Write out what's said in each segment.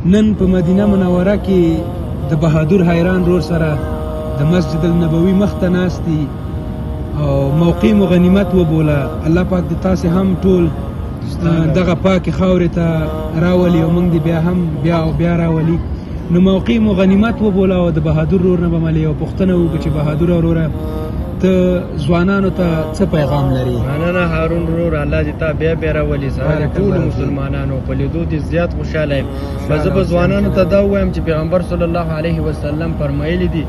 نن په مدینه منوره کې د بهادر حیران رور سره د مسجد النبوي مخ ته ناست دي او موقع مو غنیمت وبوله. الله پاک د تاسې هم ټول دغه پاکې خاورې ته راولي او موږ دې بیا هم بیا راولي. نو موقع مو غنیمت وبوله او د بهادر رور نه به مې یوه پوښتنه وکړو چې بهادر وروره ته ځوانانو ته څه پیغام لري؟ مننه هارون ورور، الله دې تا بیا راولي. سره ټولو مسلمانانو په لیدو دې زیات خوشحاله یم. زه به ځوانانو ته دا ووایم چې پیغمبر صلی الله علیه وسلم فرمایلی دي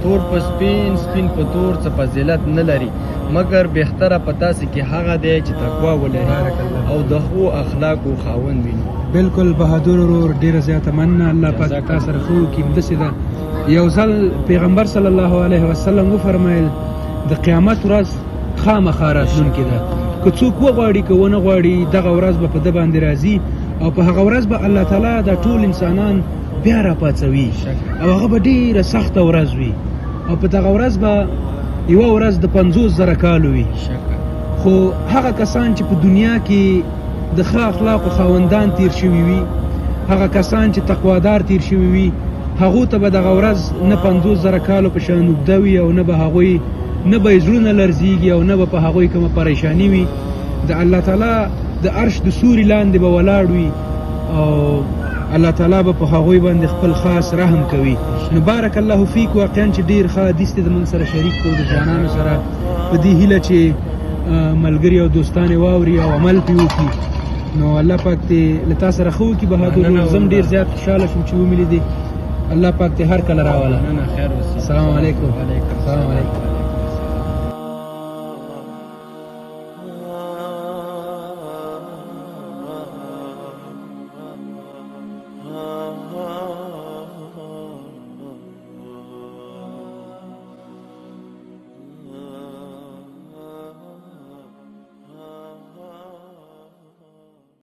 تور په سپین، سپین په تور څه فضیلت نه لري مګر بهتره په تاسې کې هغه دی چې تقوا ولري او د ښو اخلاقو خاوند وي. بالکل بهادر ورور، ډېره زیاته مننه. الله پاک تا سره ښه وکړي. همداسې ده یو ځل پیغمبر صلی الله علیه وسلم وفرمیل د قیامت ورځ خامخا راتلونکې ده. که څوک وغواړي که ونه غواړي دغه ورځ به په ده باندې راځي او په هغه ورځ به الله تعالی دا ټول انسانان بیا راپاڅوي او هغه به ډېره سخته ورځ وي او په دغه ورځ به یوه ورځ د 50,000 کالو وي. خو هغه کسان چې په دنیا کې د ښه اخلاقو خاوندان تیر شوي وي، هغه کسان چې تقوادار تیر شوي وي، هغو ته به دغه ورځ نه 50,000 کالو په شان اوږده وي او نه به هغوی نه به یې زړونه لرزیږي او نه به په هغوی کومه پریشاني وي. د الله تعالی د عرش د سوري لاندې به ولاړ وي او الله تعالی به په هغوی باندې خپل خاص رحم کوي. نو بارک الله فیک، واقعا چې ډېر ښه حدیث دی د موږ سره شریک کړو د ځوانانو سره په دې هیله چې ملګري او دوستان یې واوري او عمل پرې وکړي. نو الله پاک دې له تا سره ښه وکړي بهادر. زه هم ډېر زیات خوشحاله شوم چې ومې لیدې. الله پاک دې هر کله راوله. خیر. السلام علیکم. السلام علیکم.